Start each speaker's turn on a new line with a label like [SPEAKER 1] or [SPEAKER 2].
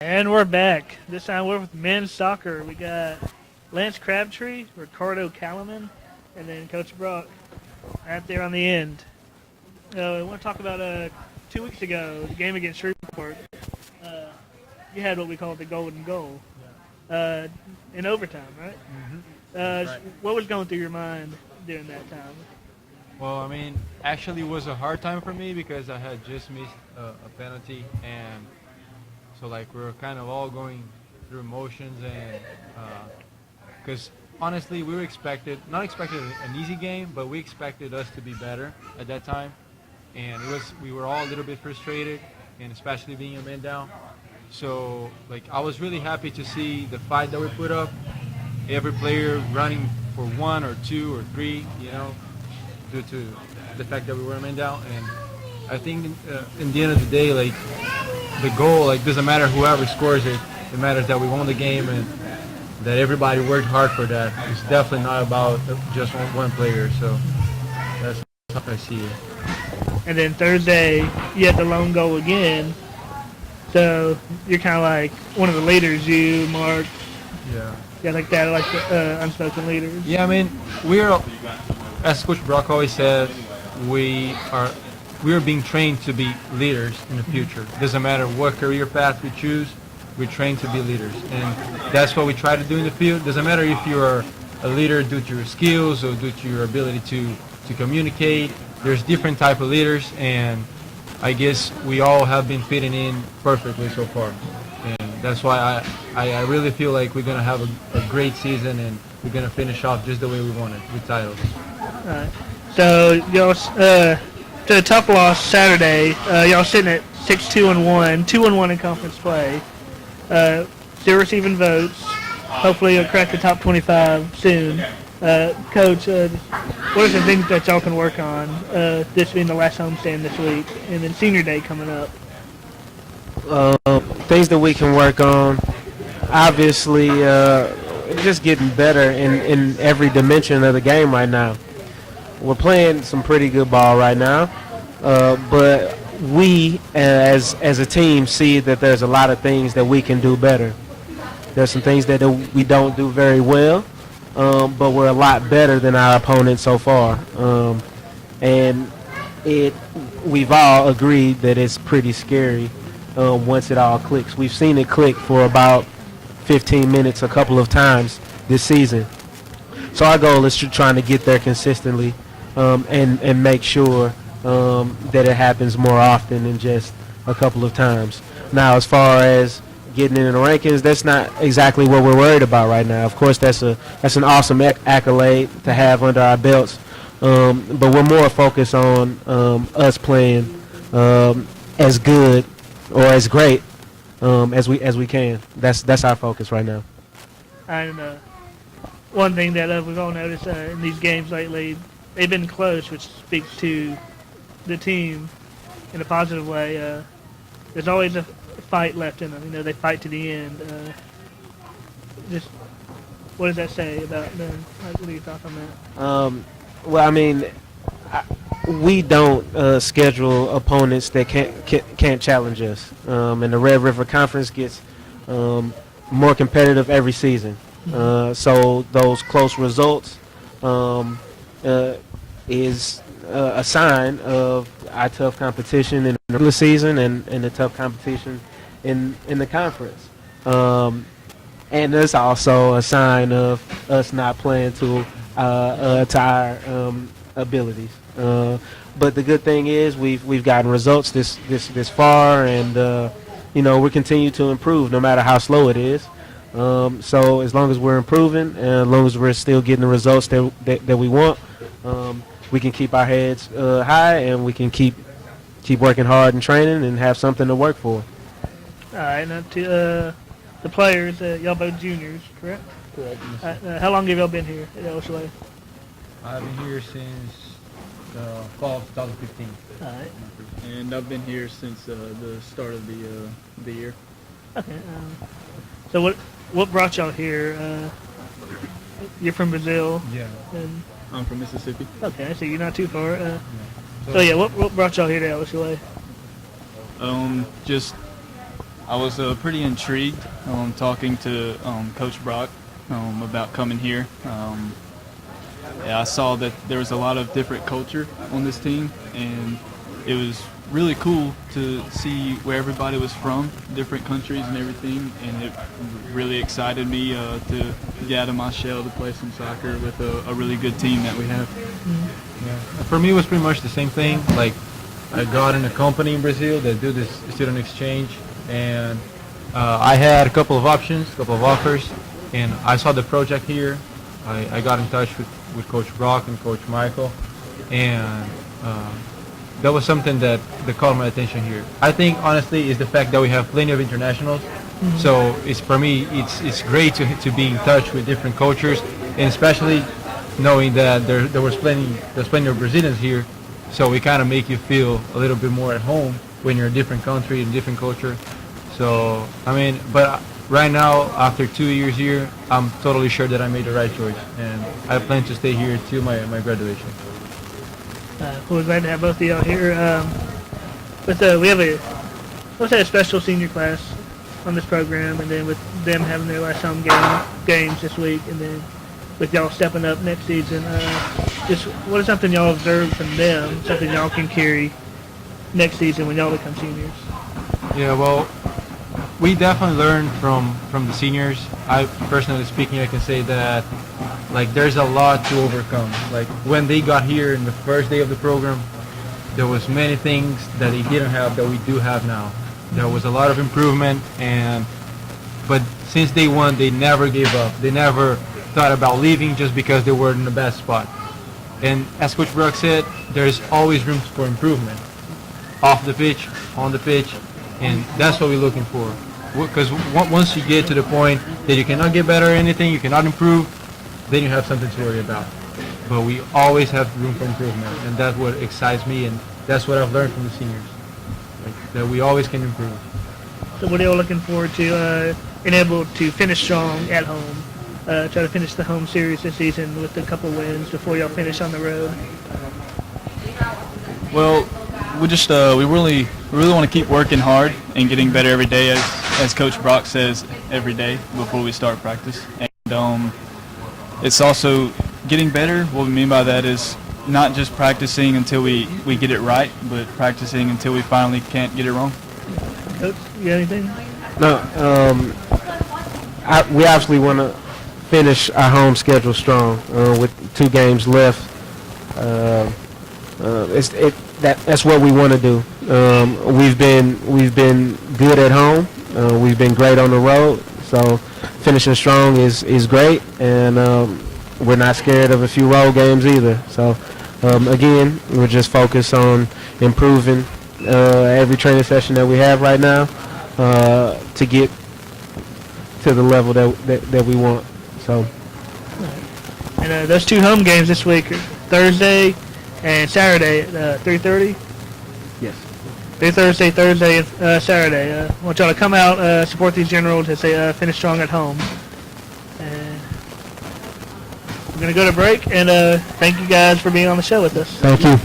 [SPEAKER 1] And we're back. This time we're with men's soccer. We got Lance Crabtree, Ricardo Calaman, and then Coach Brock right there on the end. I want to talk about 2 weeks ago, the game against Shreveport. Uh, you had what we call the golden goal in overtime, right?
[SPEAKER 2] Right.
[SPEAKER 1] What was going through your mind during that time?
[SPEAKER 2] Well, I mean, actually, it was a hard time for me because I had just missed a penalty, and so like we were kind of all going through emotions, and because honestly, we were not expected an easy game, but we expected us to be better at that time, and we were all a little bit frustrated, and especially being a man down. So like I was really happy to see the fight that we put up, every player running for one or two or three, due to the fact that we were a man down. And I think in the end of the day, like the goal, like doesn't matter whoever scores it. It matters that we won the game and that everybody worked hard for that. It's definitely not about just one player. So that's how I see it.
[SPEAKER 1] And then Thursday, you had the lone goal again. So you're kind of like one of the leaders, you, Mark. Yeah, like that, like the unspoken leaders.
[SPEAKER 2] Yeah, I mean, as Coach Brock always said, we are being trained to be leaders in the future. Doesn't matter what career path we choose, we're trained to be leaders, and that's what we try to do in the field. Doesn't matter if you are a leader due to your skills or due to your ability to communicate. There's different type of leaders, and I guess we all have been fitting in perfectly so far. And that's why I really feel like we're going to have a great season, and we're going to finish off just the way we wanted, with titles.
[SPEAKER 1] All right. So, y'all, to a tough loss Saturday, y'all sitting at 6-2-1, 2-1 in conference play. Still receiving votes. Hopefully you'll crack the top 25 soon. Coach, what are some things that y'all can work on, this being the last homestand this week, and then senior day coming up?
[SPEAKER 3] Things that we can work on, obviously, just getting better in every dimension of the game right now. We're playing some pretty good ball right now, but we as a team see that there's a lot of things that we can do better. There's some things that we don't do very well, but we're a lot better than our opponents so far. And we've all agreed that it's pretty scary once it all clicks. We've seen it click for about 15 minutes a couple of times this season. So our goal is trying to get there consistently and make sure that it happens more often than just a couple of times. Now, as far as getting in the rankings, that's not exactly what we're worried about right now. Of course, that's an awesome accolade to have under our belts, but we're more focused on us playing as good or as great as we can. That's our focus right now.
[SPEAKER 1] And one thing that we've all noticed in these games lately, they've been close, which speaks to the team in a positive way. There's always a fight left in them. They fight to the end. Just what does that say about them? What are your thoughts on that?
[SPEAKER 3] Well, I mean, we don't schedule opponents that can't challenge us, and the Red River Conference gets more competitive every season. So those close results is a sign of our tough competition in the regular season and the tough competition in the conference. And it's also a sign of us not playing to our abilities. But the good thing is we've gotten results this far, and we continue to improve no matter how slow it is. So as long as we're improving, and as long as we're still getting the results that we want, we can keep our heads high, and we can keep working hard and training and have something to work for.
[SPEAKER 1] All right, now to the players, y'all both juniors, correct?
[SPEAKER 2] Correct.
[SPEAKER 1] How long have y'all been here at LSUA?
[SPEAKER 2] I've been here since fall of 2015.
[SPEAKER 1] All right.
[SPEAKER 4] And I've been here since the start of the year.
[SPEAKER 1] Okay. So what brought y'all here? You're from Brazil.
[SPEAKER 2] Yeah.
[SPEAKER 1] And
[SPEAKER 4] I'm from Mississippi.
[SPEAKER 1] okay, so you're not too far. So yeah, what brought y'all here to LSUA?
[SPEAKER 4] Just I was pretty intrigued talking to Coach Brock about coming here. Yeah, I saw that there was a lot of different culture on this team, and it was really cool to see where everybody was from, different countries and everything, and it really excited me to get out of my shell to play some soccer with a really good team that we have.
[SPEAKER 2] Yeah. For me, it was pretty much the same thing. Like, I got in a company in Brazil that do this student exchange, and I had a couple of options, a couple of offers, and I saw the project here. I got in touch with Coach Brock and Coach Michael, and that was something that caught my attention here. I think, honestly, is the fact that we have plenty of internationals. So it's, for me, it's great to be in touch with different cultures, and especially knowing that there's plenty of Brazilians here. So we kind of make you feel a little bit more at home when you're in a different country and different culture. So, I mean, but right now, after 2 years here, I'm totally sure that I made the right choice, and I plan to stay here till my graduation.
[SPEAKER 1] We're glad to have both of y'all here. We have a special senior class on this program, and then with them having their last home games this week, and then with y'all stepping up next season, just what is something y'all observed from them, something y'all can carry next season when y'all become seniors?
[SPEAKER 2] Yeah, well, we definitely learned from the seniors. I personally speaking, I can say that like there's a lot to overcome. Like when they got here in the first day of the program, there was many things that they didn't have that we do have now. There was a lot of improvement, but since day one, they never gave up. They never thought about leaving just because they were in the best spot. And as Coach Brock said, there's always room for improvement, off the pitch, on the pitch, and that's what we're looking for. Because once you get to the point that you cannot get better at anything, you cannot improve, then you have something to worry about. But we always have room for improvement, and that's what excites me, and that's what I've learned from the seniors, like, that we always can improve.
[SPEAKER 1] So what are y'all looking forward to being able to finish strong at home, try to finish the home series this season with a couple wins before y'all finish on the road?
[SPEAKER 4] Well, we really want to keep working hard and getting better every day, as Coach Brock says, every day before we start practice. And it's also getting better. What we mean by that is not just practicing until we get it right, but practicing until we finally can't get it wrong.
[SPEAKER 1] Coach, you got anything?
[SPEAKER 3] No, we obviously want to finish our home schedule strong with 2 games left. That's what we want to do. We've been good at home. We've been great on the road. So finishing strong is great, and we're not scared of a few road games either. So again, we're just focused on improving every training session that we have right now to get to the level that we want. So.
[SPEAKER 1] And those 2 home games this week are Thursday and Saturday at 3:30.
[SPEAKER 3] Yes.
[SPEAKER 1] Thursday, and Saturday. I want y'all to come out, support these generals as they finish strong at home. And we're going to go to break, and thank you guys for being on the show with us.
[SPEAKER 3] Thank you.